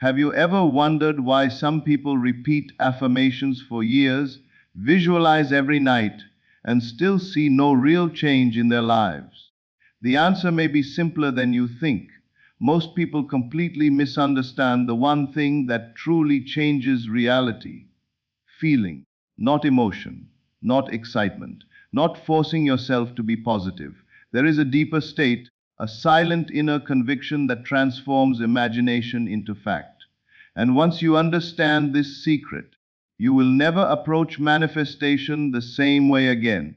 Have you ever wondered why some people repeat affirmations for years, visualize every night, and still see no real change in their lives? The answer may be simpler than you think. Most people completely misunderstand the one thing that truly changes reality: feeling, not emotion, not excitement, not forcing yourself to be positive. There is a deeper state, a silent inner conviction that transforms imagination into fact. And once you understand this secret, you will never approach manifestation the same way again.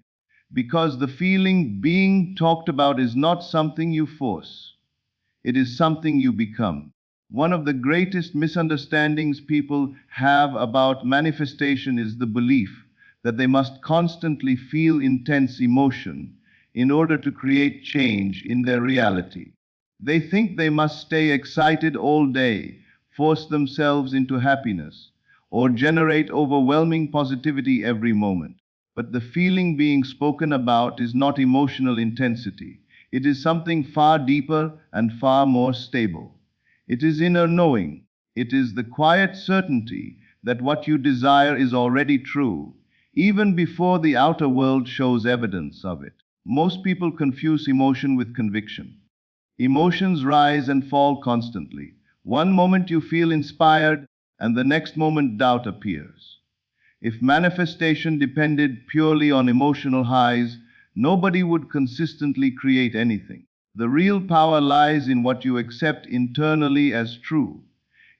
Because the feeling being talked about is not something you force, it is something you become. One of the greatest misunderstandings people have about manifestation is the belief that they must constantly feel intense emotion in order to create change in their reality. They think they must stay excited all day, force themselves into happiness, or generate overwhelming positivity every moment. But the feeling being spoken about is not emotional intensity. It is something far deeper and far more stable. It is inner knowing. It is the quiet certainty that what you desire is already true, even before the outer world shows evidence of it. Most people confuse emotion with conviction. Emotions rise and fall constantly. One moment you feel inspired, and the next moment doubt appears. If manifestation depended purely on emotional highs, nobody would consistently create anything. The real power lies in what you accept internally as true.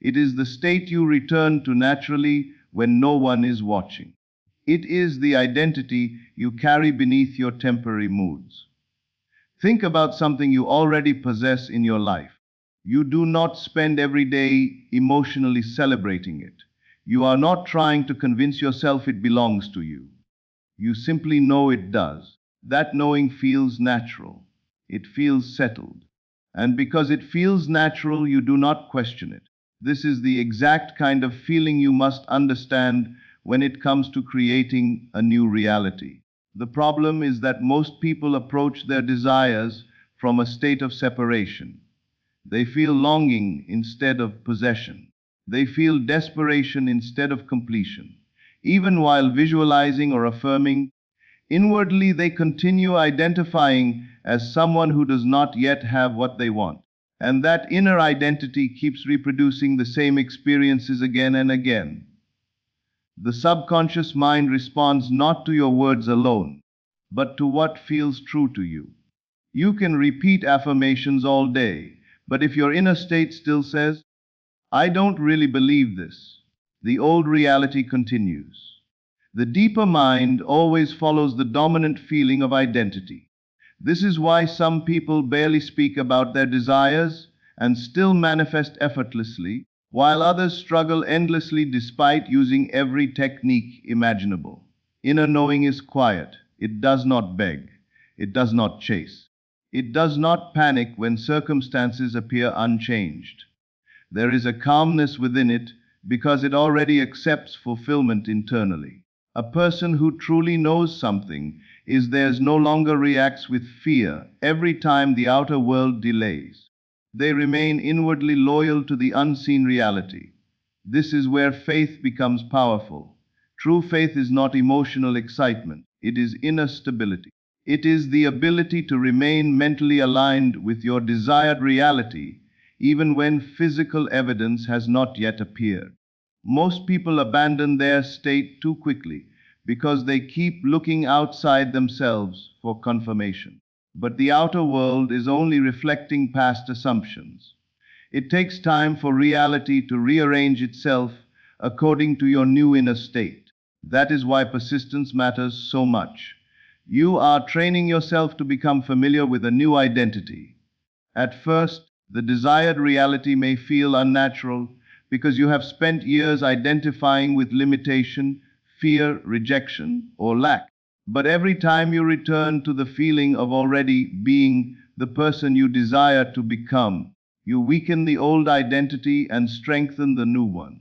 It is the state you return to naturally when no one is watching. It is the identity you carry beneath your temporary moods. Think about something you already possess in your life. You do not spend every day emotionally celebrating it. You are not trying to convince yourself it belongs to you. You simply know it does. That knowing feels natural. It feels settled. And because it feels natural, you do not question it. This is the exact kind of feeling you must understand when it comes to creating a new reality. The problem is that most people approach their desires from a state of separation. They feel longing instead of possession. They feel desperation instead of completion. Even while visualizing or affirming, inwardly they continue identifying as someone who does not yet have what they want. And that inner identity keeps reproducing the same experiences again and again. The subconscious mind responds not to your words alone, but to what feels true to you. You can repeat affirmations all day, but if your inner state still says, "I don't really believe this," the old reality continues. The deeper mind always follows the dominant feeling of identity. This is why some people barely speak about their desires and still manifest effortlessly, while others struggle endlessly despite using every technique imaginable. Inner knowing is quiet. It does not beg. It does not chase. It does not panic when circumstances appear unchanged. There is a calmness within it because it already accepts fulfillment internally. A person who truly knows something is theirs no longer reacts with fear every time the outer world delays. They remain inwardly loyal to the unseen reality. This is where faith becomes powerful. True faith is not emotional excitement, it is inner stability. It is the ability to remain mentally aligned with your desired reality, even when physical evidence has not yet appeared. Most people abandon their state too quickly because they keep looking outside themselves for confirmation. But the outer world is only reflecting past assumptions. It takes time for reality to rearrange itself according to your new inner state. That is why persistence matters so much. You are training yourself to become familiar with a new identity. At first, the desired reality may feel unnatural because you have spent years identifying with limitation, fear, rejection, or lack. But every time you return to the feeling of already being the person you desire to become, you weaken the old identity and strengthen the new one.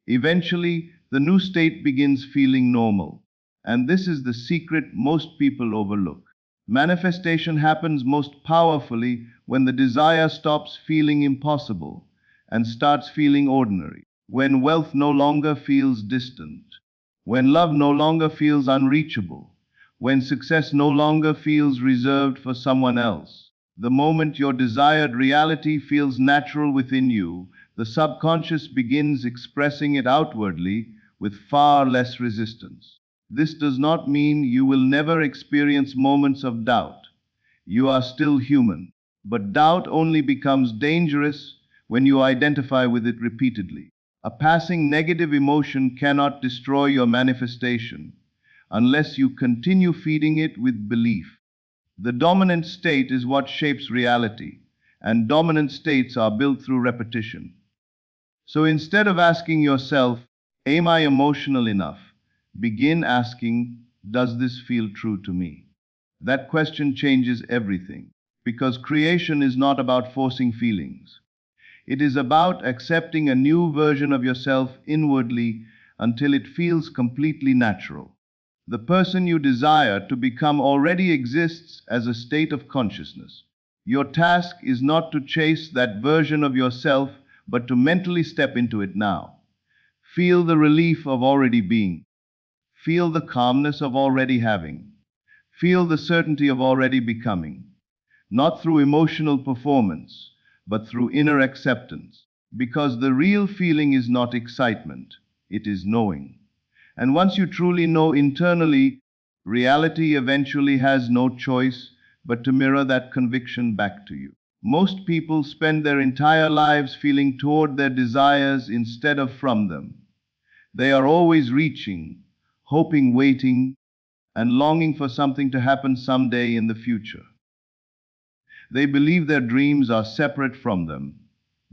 Eventually, the new state begins feeling normal. And this is the secret most people overlook. Manifestation happens most powerfully when the desire stops feeling impossible and starts feeling ordinary. When wealth no longer feels distant, when love no longer feels unreachable, when success no longer feels reserved for someone else. The moment your desired reality feels natural within you, the subconscious begins expressing it outwardly with far less resistance. This does not mean you will never experience moments of doubt. You are still human. But doubt only becomes dangerous when you identify with it repeatedly. A passing negative emotion cannot destroy your manifestation unless you continue feeding it with belief. The dominant state is what shapes reality, and dominant states are built through repetition. So instead of asking yourself, am I emotional enough? Begin asking, does this feel true to me? That question changes everything, because creation is not about forcing feelings. It is about accepting a new version of yourself inwardly until it feels completely natural. The person you desire to become already exists as a state of consciousness. Your task is not to chase that version of yourself, but to mentally step into it now. Feel the relief of already being. Feel the calmness of already having. Feel the certainty of already becoming. Not through emotional performance, but through inner acceptance. Because the real feeling is not excitement, it is knowing. And once you truly know internally, reality eventually has no choice but to mirror that conviction back to you. Most people spend their entire lives feeling toward their desires instead of from them. They are always reaching, hoping, waiting, and longing for something to happen someday in the future. They believe their dreams are separate from them,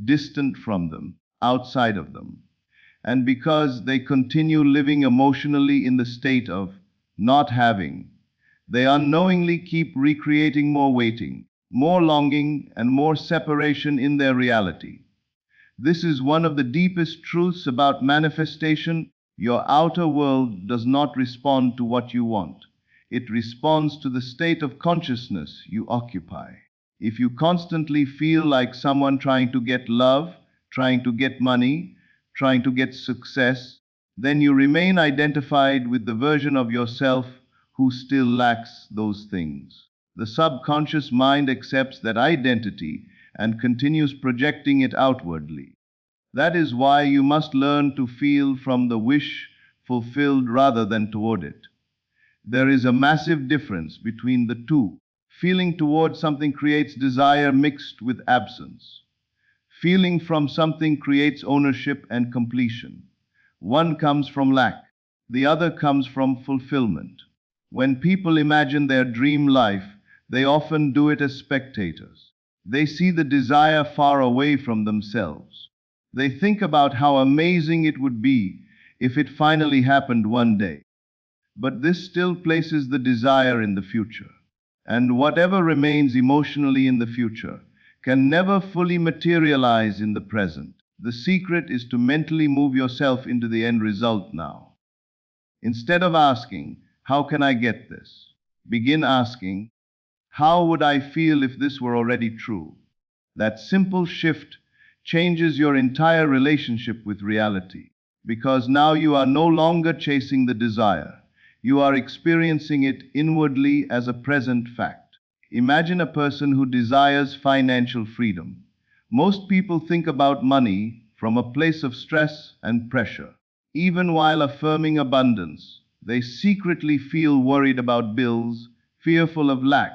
distant from them, outside of them. And because they continue living emotionally in the state of not having, they unknowingly keep recreating more waiting, more longing, and more separation in their reality. This is one of the deepest truths about manifestation. Your outer world does not respond to what you want. It responds to the state of consciousness you occupy. If you constantly feel like someone trying to get love, trying to get money, trying to get success, then you remain identified with the version of yourself who still lacks those things. The subconscious mind accepts that identity and continues projecting it outwardly. That is why you must learn to feel from the wish fulfilled rather than toward it. There is a massive difference between the two. Feeling towards something creates desire mixed with absence. Feeling from something creates ownership and completion. One comes from lack, the other comes from fulfillment. When people imagine their dream life, they often do it as spectators. They see the desire far away from themselves. They think about how amazing it would be if it finally happened one day. But this still places the desire in the future. And whatever remains emotionally in the future can never fully materialize in the present. The secret is to mentally move yourself into the end result now. Instead of asking, how can I get this? Begin asking, how would I feel if this were already true? That simple shift changes your entire relationship with reality, because now you are no longer chasing the desire. You are experiencing it inwardly as a present fact. Imagine a person who desires financial freedom. Most people think about money from a place of stress and pressure. Even while affirming abundance, they secretly feel worried about bills, fearful of lack,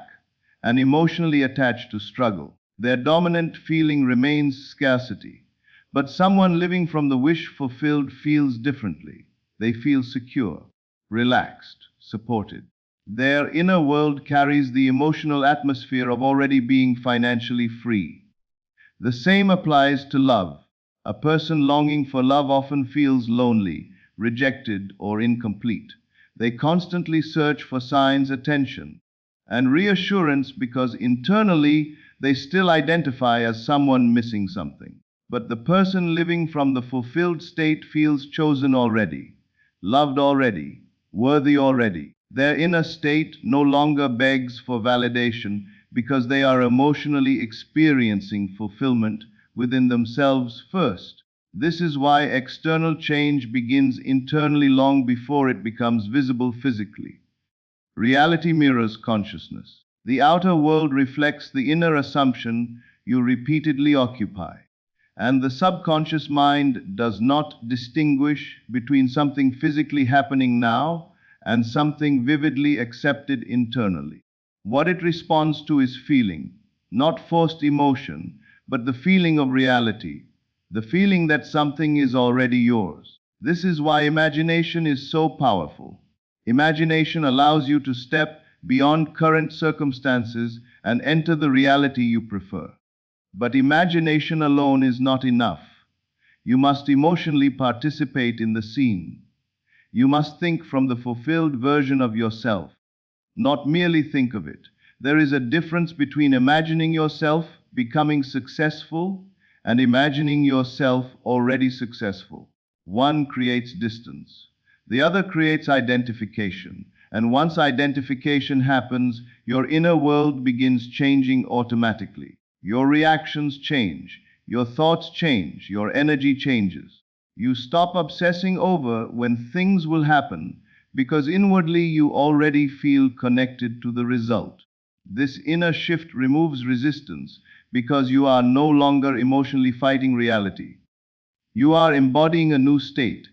and emotionally attached to struggle. Their dominant feeling remains scarcity. But someone living from the wish fulfilled feels differently. They feel secure, relaxed, supported. Their inner world carries the emotional atmosphere of already being financially free. The same applies to love. A person longing for love often feels lonely, rejected, or incomplete. They constantly search for signs, attention, and reassurance because internally they still identify as someone missing something. But the person living from the fulfilled state feels chosen already, loved already, worthy already. Their inner state no longer begs for validation because they are emotionally experiencing fulfillment within themselves first. This is why external change begins internally long before it becomes visible physically. Reality mirrors consciousness. The outer world reflects the inner assumption you repeatedly occupy. And the subconscious mind does not distinguish between something physically happening now and something vividly accepted internally. What it responds to is feeling, not forced emotion, but the feeling of reality, the feeling that something is already yours. This is why imagination is so powerful. Imagination allows you to step beyond current circumstances and enter the reality you prefer. But imagination alone is not enough. You must emotionally participate in the scene. You must think from the fulfilled version of yourself, not merely think of it. There is a difference between imagining yourself becoming successful and imagining yourself already successful. One creates distance, the other creates identification. And once identification happens, your inner world begins changing automatically. Your reactions change, your thoughts change, your energy changes. You stop obsessing over when things will happen because inwardly you already feel connected to the result. This inner shift removes resistance because you are no longer emotionally fighting reality. You are embodying a new state.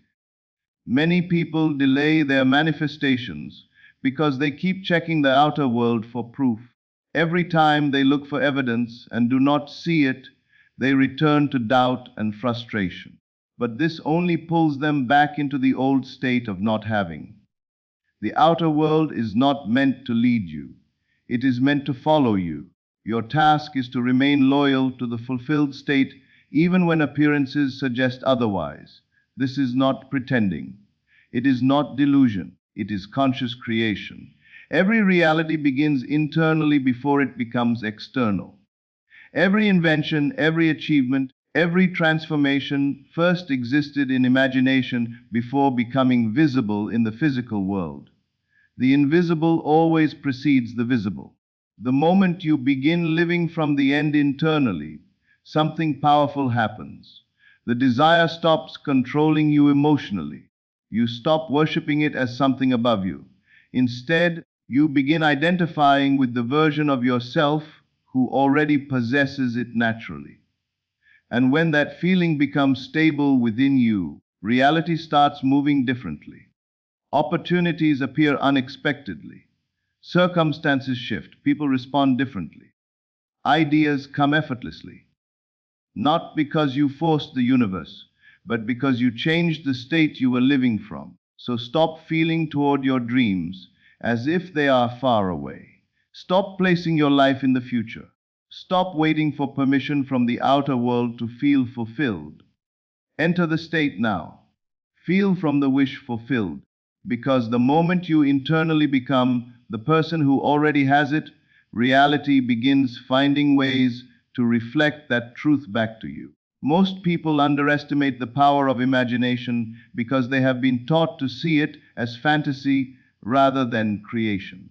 Many people delay their manifestations because they keep checking the outer world for proof. Every time they look for evidence and do not see it, they return to doubt and frustration. But this only pulls them back into the old state of not having. The outer world is not meant to lead you. It is meant to follow you. Your task is to remain loyal to the fulfilled state even when appearances suggest otherwise. This is not pretending. It is not delusion. It is conscious creation. Every reality begins internally before it becomes external. Every invention, every achievement, every transformation first existed in imagination before becoming visible in the physical world. The invisible always precedes the visible. The moment you begin living from the end internally, something powerful happens. The desire stops controlling you emotionally. You stop worshipping it as something above you. Instead, you begin identifying with the version of yourself who already possesses it naturally. And when that feeling becomes stable within you, reality starts moving differently. Opportunities appear unexpectedly. Circumstances shift. People respond differently. Ideas come effortlessly. Not because you forced the universe, but because you changed the state you were living from. So stop feeling toward your dreams as if they are far away. Stop placing your life in the future. Stop waiting for permission from the outer world to feel fulfilled. Enter the state now. Feel from the wish fulfilled. Because the moment you internally become the person who already has it, reality begins finding ways to reflect that truth back to you. Most people underestimate the power of imagination because they have been taught to see it as fantasy rather than creation.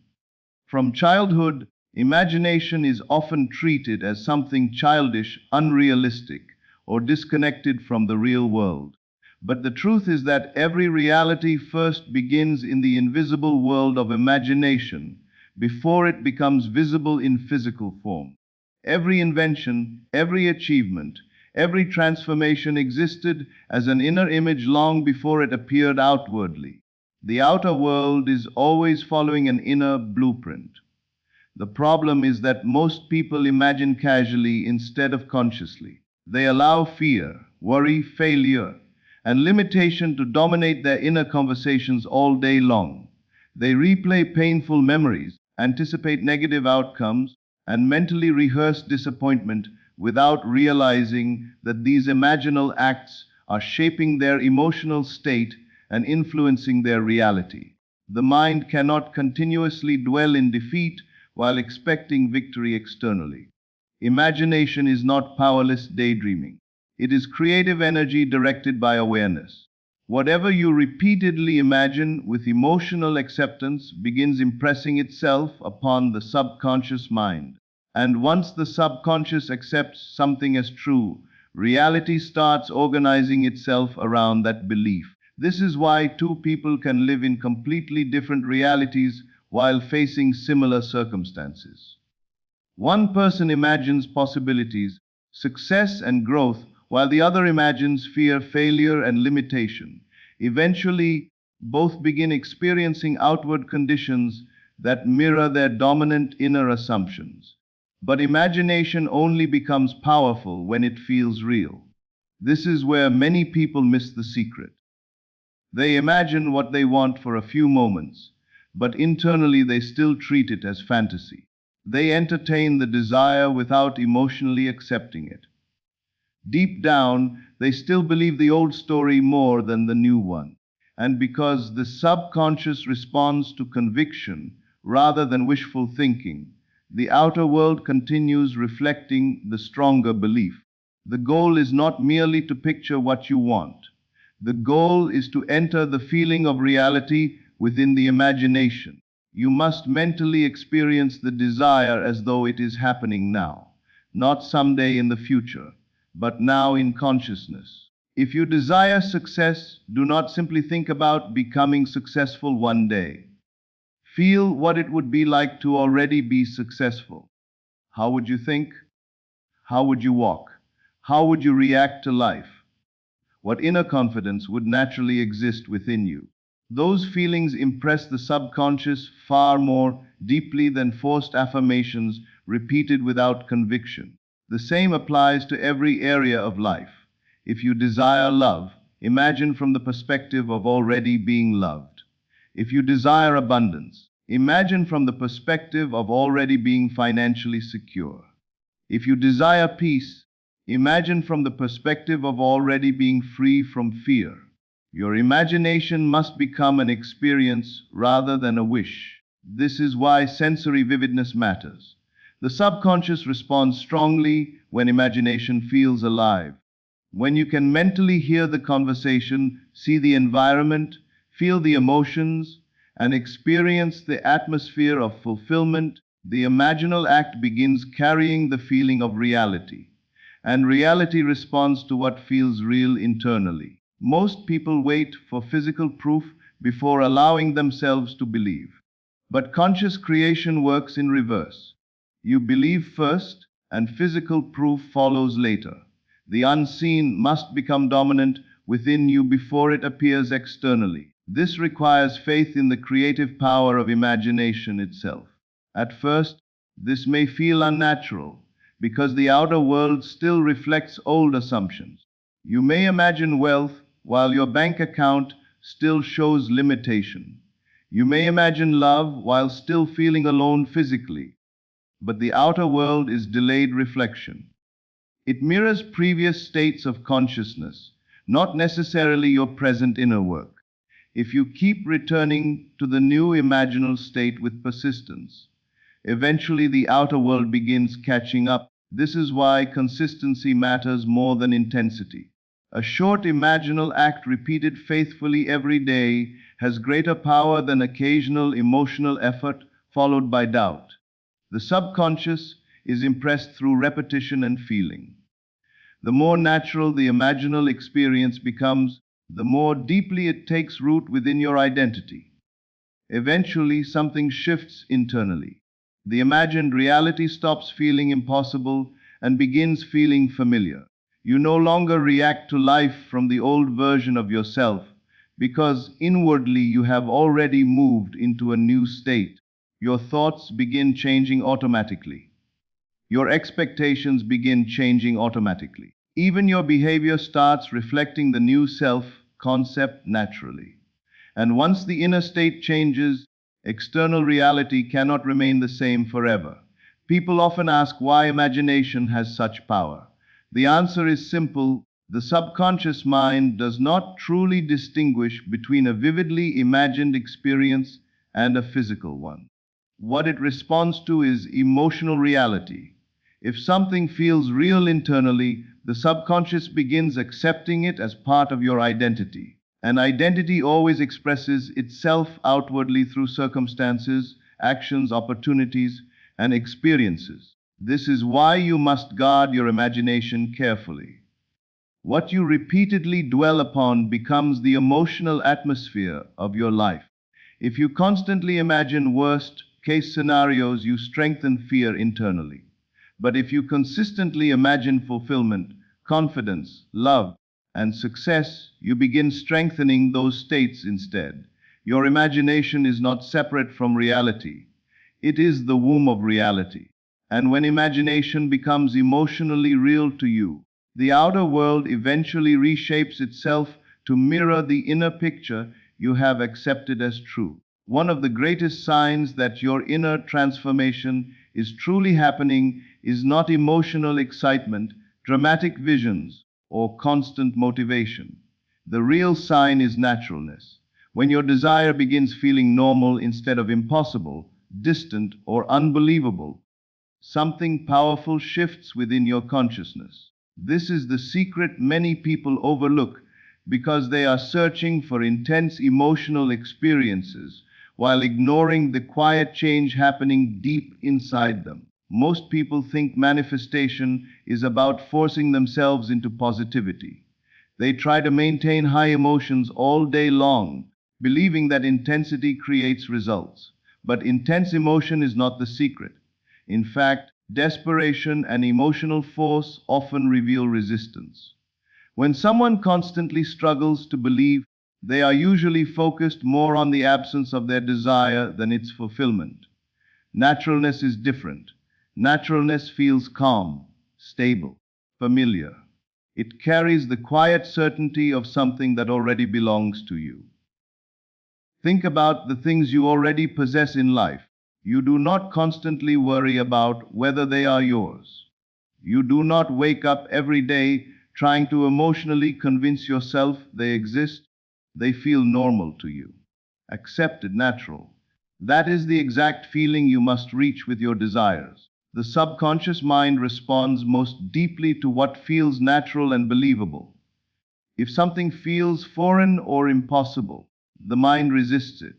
From childhood, imagination is often treated as something childish, unrealistic, or disconnected from the real world. But the truth is that every reality first begins in the invisible world of imagination before it becomes visible in physical form. Every invention, every achievement, every transformation existed as an inner image long before it appeared outwardly. The outer world is always following an inner blueprint. The problem is that most people imagine casually instead of consciously. They allow fear, worry, failure, and limitation to dominate their inner conversations all day long. They replay painful memories, anticipate negative outcomes, and mentally rehearse disappointment without realizing that these imaginal acts are shaping their emotional state and influencing their reality. The mind cannot continuously dwell in defeat while expecting victory externally. Imagination is not powerless daydreaming. It is creative energy directed by awareness. Whatever you repeatedly imagine with emotional acceptance begins impressing itself upon the subconscious mind. And once the subconscious accepts something as true, reality starts organizing itself around that belief. This is why two people can live in completely different realities while facing similar circumstances. One person imagines possibilities, success and growth, while the other imagines fear, failure, and limitation. Eventually, both begin experiencing outward conditions that mirror their dominant inner assumptions. But imagination only becomes powerful when it feels real. This is where many people miss the secret. They imagine what they want for a few moments, but internally they still treat it as fantasy. They entertain the desire without emotionally accepting it. Deep down, they still believe the old story more than the new one. And because the subconscious responds to conviction rather than wishful thinking, the outer world continues reflecting the stronger belief. The goal is not merely to picture what you want. The goal is to enter the feeling of reality within the imagination. You must mentally experience the desire as though it is happening now, not someday in the future, but now in consciousness. If you desire success, do not simply think about becoming successful one day. Feel what it would be like to already be successful. How would you think? How would you walk? How would you react to life? What inner confidence would naturally exist within you? Those feelings impress the subconscious far more deeply than forced affirmations repeated without conviction. The same applies to every area of life. If you desire love, imagine from the perspective of already being loved. If you desire abundance, imagine from the perspective of already being financially secure. If you desire peace, imagine from the perspective of already being free from fear. Your imagination must become an experience rather than a wish. This is why sensory vividness matters. The subconscious responds strongly when imagination feels alive. When you can mentally hear the conversation, see the environment, feel the emotions, and experience the atmosphere of fulfillment, the imaginal act begins carrying the feeling of reality. And reality responds to what feels real internally. Most people wait for physical proof before allowing themselves to believe. But conscious creation works in reverse. You believe first, and physical proof follows later. The unseen must become dominant within you before it appears externally. This requires faith in the creative power of imagination itself. At first, this may feel unnatural, because the outer world still reflects old assumptions. You may imagine wealth while your bank account still shows limitation. You may imagine love while still feeling alone physically. But the outer world is delayed reflection. It mirrors previous states of consciousness, not necessarily your present inner work. If you keep returning to the new imaginal state with persistence, eventually the outer world begins catching up. This is why consistency matters more than intensity. A short imaginal act repeated faithfully every day has greater power than occasional emotional effort followed by doubt. The subconscious is impressed through repetition and feeling. The more natural the imaginal experience becomes, the more deeply it takes root within your identity. Eventually, something shifts internally. The imagined reality stops feeling impossible and begins feeling familiar. You no longer react to life from the old version of yourself, because inwardly you have already moved into a new state. Your thoughts begin changing automatically. Your expectations begin changing automatically. Even your behavior starts reflecting the new self concept naturally. And once the inner state changes, external reality cannot remain the same forever. People often ask why imagination has such power. The answer is simple. The subconscious mind does not truly distinguish between a vividly imagined experience and a physical one. What it responds to is emotional reality. If something feels real internally, the subconscious begins accepting it as part of your identity. And identity always expresses itself outwardly through circumstances, actions, opportunities, and experiences. This is why you must guard your imagination carefully. What you repeatedly dwell upon becomes the emotional atmosphere of your life. If you constantly imagine worst case scenarios, you strengthen fear internally. But if you consistently imagine fulfillment, confidence, love, and success, you begin strengthening those states instead. Your imagination is not separate from reality. It is the womb of reality. And when imagination becomes emotionally real to you, the outer world eventually reshapes itself to mirror the inner picture you have accepted as true. One of the greatest signs that your inner transformation is truly happening is not emotional excitement, dramatic visions, or constant motivation. The real sign is naturalness. When your desire begins feeling normal instead of impossible, distant, or unbelievable, something powerful shifts within your consciousness. This is the secret many people overlook because they are searching for intense emotional experiences while ignoring the quiet change happening deep inside them. Most people think manifestation is about forcing themselves into positivity. They try to maintain high emotions all day long, believing that intensity creates results. But intense emotion is not the secret. In fact, desperation and emotional force often reveal resistance. When someone constantly struggles to believe, they are usually focused more on the absence of their desire than its fulfillment. Naturalness is different. Naturalness feels calm, stable, familiar. It carries the quiet certainty of something that already belongs to you. Think about the things you already possess in life. You do not constantly worry about whether they are yours. You do not wake up every day trying to emotionally convince yourself they exist. They feel normal to you, accepted, natural. That is the exact feeling you must reach with your desires. The subconscious mind responds most deeply to what feels natural and believable. If something feels foreign or impossible, the mind resists it.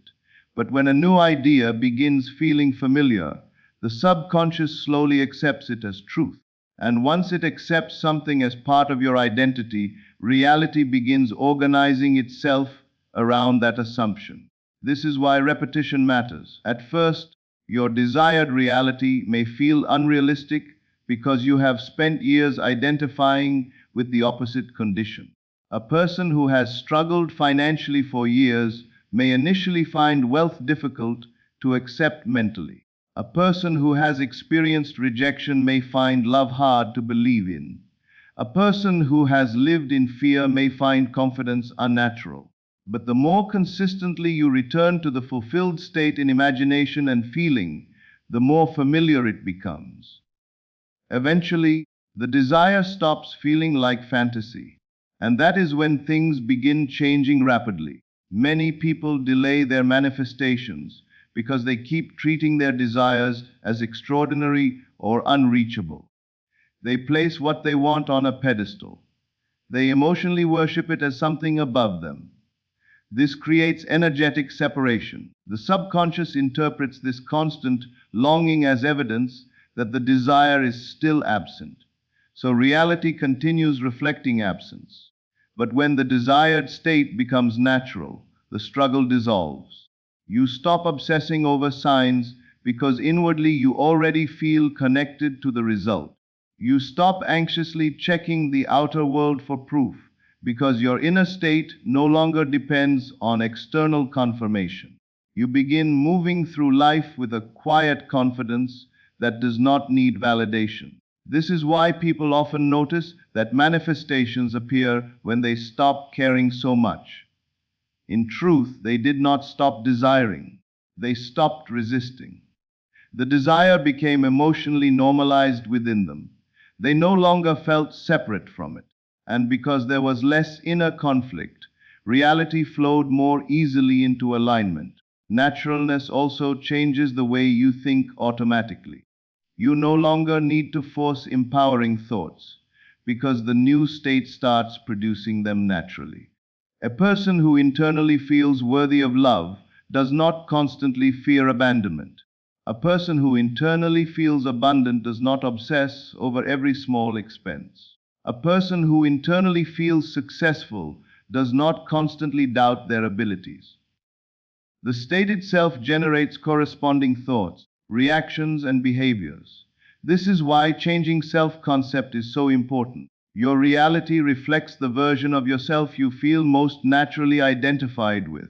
But when a new idea begins feeling familiar, the subconscious slowly accepts it as truth. And once it accepts something as part of your identity, reality begins organizing itself around that assumption. This is why repetition matters. At first, your desired reality may feel unrealistic because you have spent years identifying with the opposite condition. A person who has struggled financially for years may initially find wealth difficult to accept mentally. A person who has experienced rejection may find love hard to believe in. A person who has lived in fear may find confidence unnatural. But the more consistently you return to the fulfilled state in imagination and feeling, the more familiar it becomes. Eventually, the desire stops feeling like fantasy. And that is when things begin changing rapidly. Many people delay their manifestations because they keep treating their desires as extraordinary or unreachable. They place what they want on a pedestal. They emotionally worship it as something above them. This creates energetic separation. The subconscious interprets this constant longing as evidence that the desire is still absent. So reality continues reflecting absence. But when the desired state becomes natural, the struggle dissolves. You stop obsessing over signs because inwardly you already feel connected to the result. You stop anxiously checking the outer world for proof because your inner state no longer depends on external confirmation. You begin moving through life with a quiet confidence that does not need validation. This is why people often notice that manifestations appear when they stop caring so much. In truth, they did not stop desiring, they stopped resisting. The desire became emotionally normalized within them. They no longer felt separate from it. And because there was less inner conflict, reality flowed more easily into alignment. Naturalness also changes the way you think automatically. You no longer need to force empowering thoughts because the new state starts producing them naturally. A person who internally feels worthy of love does not constantly fear abandonment. A person who internally feels abundant does not obsess over every small expense. A person who internally feels successful does not constantly doubt their abilities. The state itself generates corresponding thoughts, reactions, and behaviors. This is why changing self-concept is so important. Your reality reflects the version of yourself you feel most naturally identified with.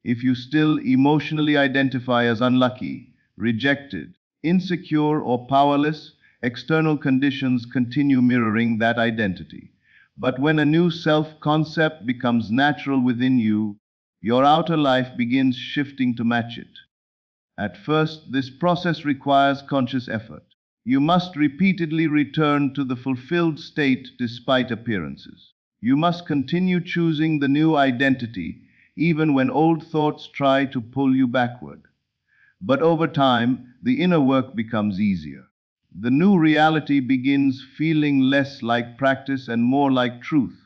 If you still emotionally identify as unlucky, rejected, insecure, or powerless, external conditions continue mirroring that identity. But when a new self-concept becomes natural within you, your outer life begins shifting to match it. At first, this process requires conscious effort. You must repeatedly return to the fulfilled state despite appearances. You must continue choosing the new identity even when old thoughts try to pull you backward. But over time, the inner work becomes easier. The new reality begins feeling less like practice and more like truth.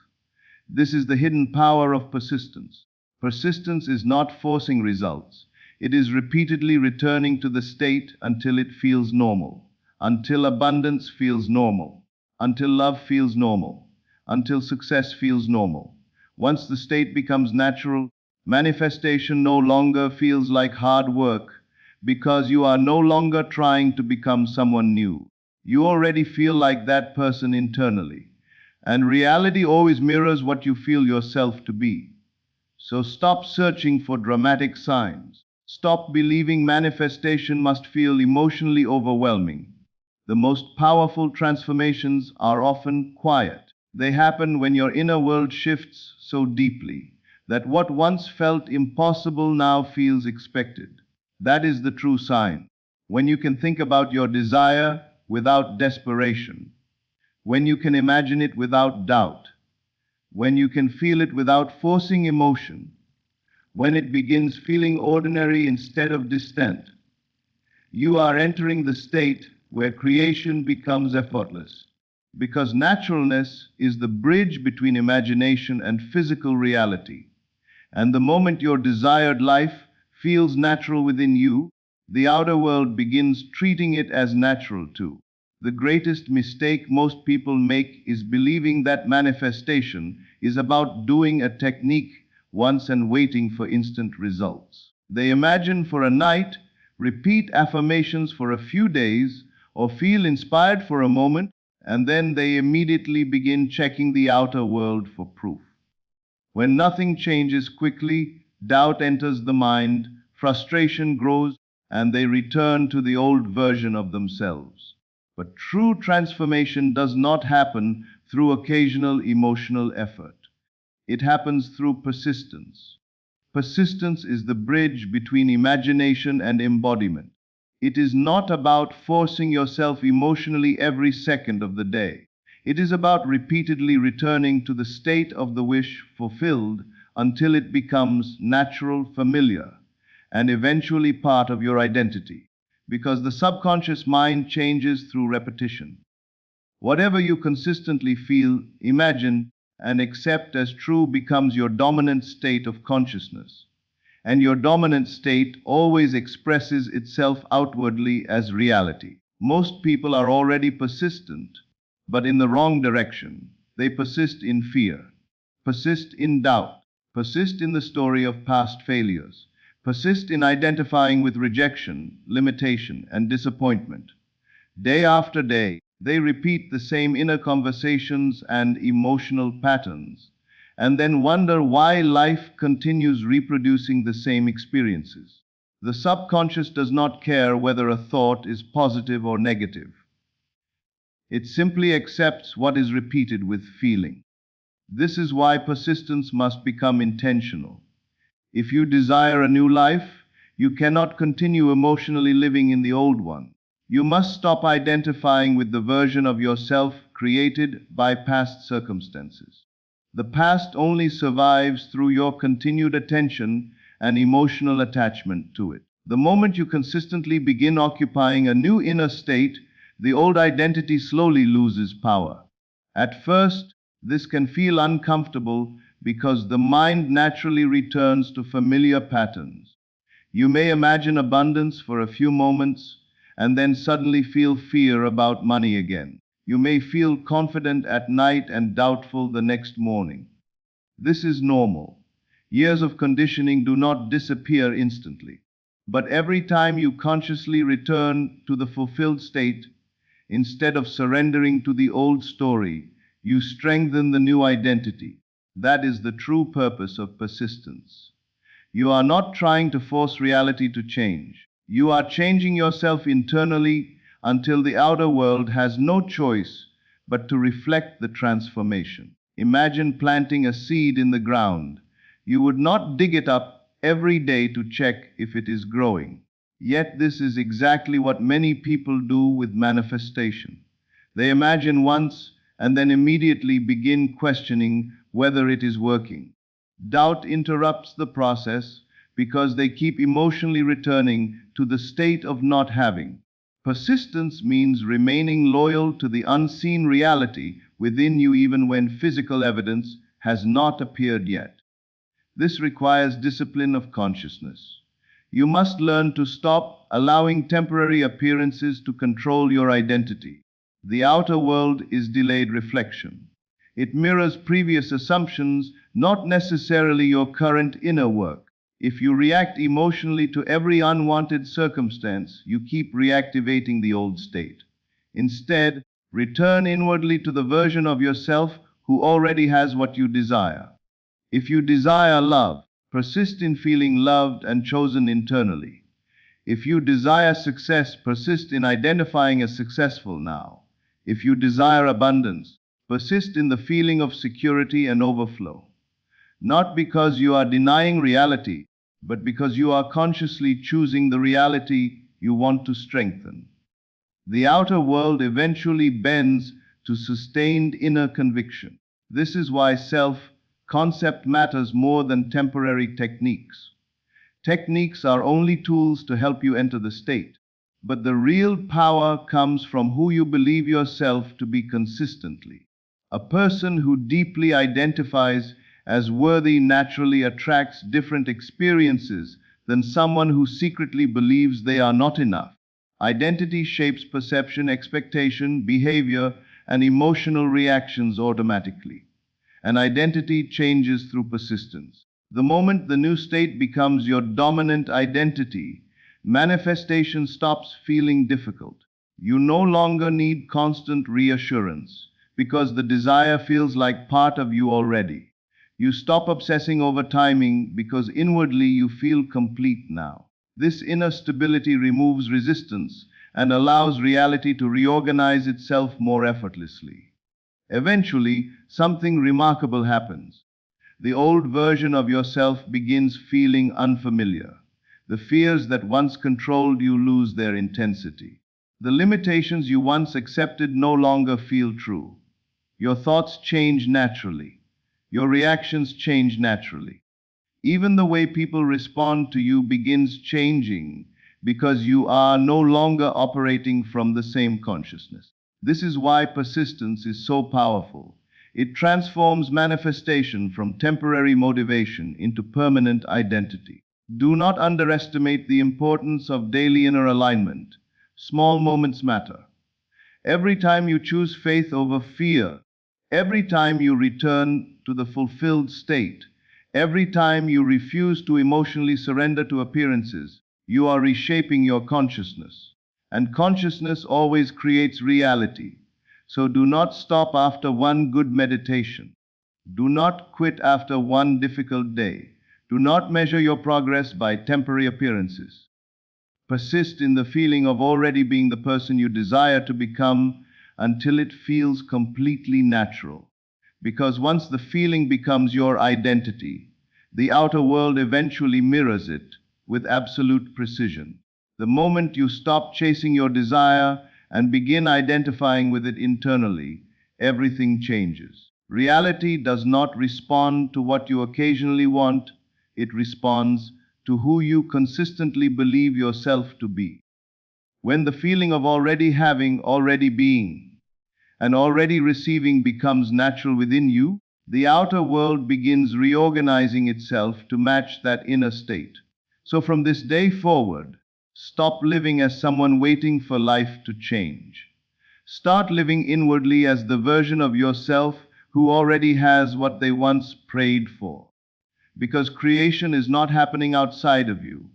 This is the hidden power of persistence. Persistence is not forcing results. It is repeatedly returning to the state until it feels normal, until abundance feels normal, until love feels normal, until success feels normal. Once the state becomes natural, manifestation no longer feels like hard work because you are no longer trying to become someone new. You already feel like that person internally. And reality always mirrors what you feel yourself to be. So stop searching for dramatic signs. Stop believing manifestation must feel emotionally overwhelming. The most powerful transformations are often quiet. They happen when your inner world shifts so deeply that what once felt impossible now feels expected. That is the true sign. When you can think about your desire without desperation, when you can imagine it without doubt, when you can feel it without forcing emotion, when it begins feeling ordinary instead of distant, you are entering the state where creation becomes effortless. Because naturalness is the bridge between imagination and physical reality. And the moment your desired life feels natural within you, the outer world begins treating it as natural too. The greatest mistake most people make is believing that manifestation is about doing a technique once and waiting for instant results. They imagine for a night, repeat affirmations for a few days, or feel inspired for a moment, and then they immediately begin checking the outer world for proof. When nothing changes quickly, doubt enters the mind, frustration grows, and they return to the old version of themselves. But true transformation does not happen through occasional emotional effort. It happens through persistence. Persistence is the bridge between imagination and embodiment. It is not about forcing yourself emotionally every second of the day. It is about repeatedly returning to the state of the wish fulfilled until it becomes natural, familiar, and eventually part of your identity. Because the subconscious mind changes through repetition. Whatever you consistently feel, imagine, and accept as true becomes your dominant state of consciousness. And your dominant state always expresses itself outwardly as reality. Most people are already persistent, but in the wrong direction. They persist in fear, persist in doubt, persist in the story of past failures, persist in identifying with rejection, limitation, and disappointment. Day after day, they repeat the same inner conversations and emotional patterns, and then wonder why life continues reproducing the same experiences. The subconscious does not care whether a thought is positive or negative. It simply accepts what is repeated with feeling. This is why persistence must become intentional. If you desire a new life, you cannot continue emotionally living in the old one. You must stop identifying with the version of yourself created by past circumstances. The past only survives through your continued attention and emotional attachment to it. The moment you consistently begin occupying a new inner state, the old identity slowly loses power. At first, this can feel uncomfortable because the mind naturally returns to familiar patterns. You may imagine abundance for a few moments and then suddenly feel fear about money again. You may feel confident at night and doubtful the next morning. This is normal. Years of conditioning do not disappear instantly. But every time you consciously return to the fulfilled state, instead of surrendering to the old story, you strengthen the new identity. That is the true purpose of persistence. You are not trying to force reality to change. You are changing yourself internally until the outer world has no choice but to reflect the transformation. Imagine planting a seed in the ground. You would not dig it up every day to check if it is growing. Yet this is exactly what many people do with manifestation. They imagine once and then immediately begin questioning whether it is working. Doubt interrupts the process because they keep emotionally returning to the state of not having. Persistence means remaining loyal to the unseen reality within you even when physical evidence has not appeared yet. This requires discipline of consciousness. You must learn to stop allowing temporary appearances to control your identity. The outer world is delayed reflection. It mirrors previous assumptions, not necessarily your current inner work. If you react emotionally to every unwanted circumstance, you keep reactivating the old state. Instead, return inwardly to the version of yourself who already has what you desire. If you desire love, persist in feeling loved and chosen internally. If you desire success, persist in identifying as successful now. If you desire abundance, persist in the feeling of security and overflow. Not because you are denying reality, but because you are consciously choosing the reality you want to strengthen. The outer world eventually bends to sustained inner conviction. This is why self-concept matters more than temporary techniques. Techniques are only tools to help you enter the state. But the real power comes from who you believe yourself to be consistently. A person who deeply identifies as worthy naturally attracts different experiences than someone who secretly believes they are not enough. Identity shapes perception, expectation, behavior, and emotional reactions automatically. And identity changes through persistence. The moment the new state becomes your dominant identity, manifestation stops feeling difficult. You no longer need constant reassurance because the desire feels like part of you already. You stop obsessing over timing because inwardly you feel complete now. This inner stability removes resistance and allows reality to reorganize itself more effortlessly. Eventually, something remarkable happens. The old version of yourself begins feeling unfamiliar. The fears that once controlled you lose their intensity. The limitations you once accepted no longer feel true. Your thoughts change naturally. Your reactions change naturally. Even the way people respond to you begins changing because you are no longer operating from the same consciousness. This is why persistence is so powerful. It transforms manifestation from temporary motivation into permanent identity. Do not underestimate the importance of daily inner alignment. Small moments matter. Every time you choose faith over fear, every time you return to the fulfilled state, every time you refuse to emotionally surrender to appearances, you are reshaping your consciousness. And consciousness always creates reality. So do not stop after one good meditation. Do not quit after one difficult day. Do not measure your progress by temporary appearances. Persist in the feeling of already being the person you desire to become until it feels completely natural. Because once the feeling becomes your identity, the outer world eventually mirrors it with absolute precision. The moment you stop chasing your desire and begin identifying with it internally, everything changes. Reality does not respond to what you occasionally want, it responds to who you consistently believe yourself to be. When the feeling of already having, already being, and already receiving becomes natural within you, the outer world begins reorganizing itself to match that inner state. So from this day forward, stop living as someone waiting for life to change. Start living inwardly as the version of yourself who already has what they once prayed for. Because creation is not happening outside of you,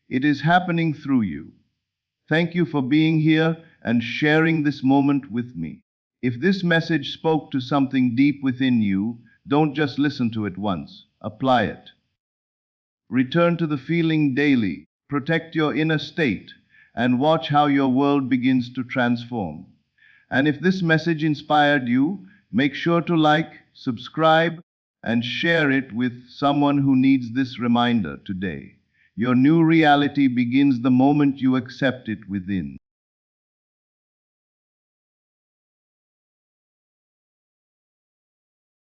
it is happening through you. Thank you for being here and sharing this moment with me. If this message spoke to something deep within you, don't just listen to it once, apply it. Return to the feeling daily, protect your inner state, and watch how your world begins to transform. And if this message inspired you, make sure to like, subscribe, and share it with someone who needs this reminder today. Your new reality begins the moment you accept it within.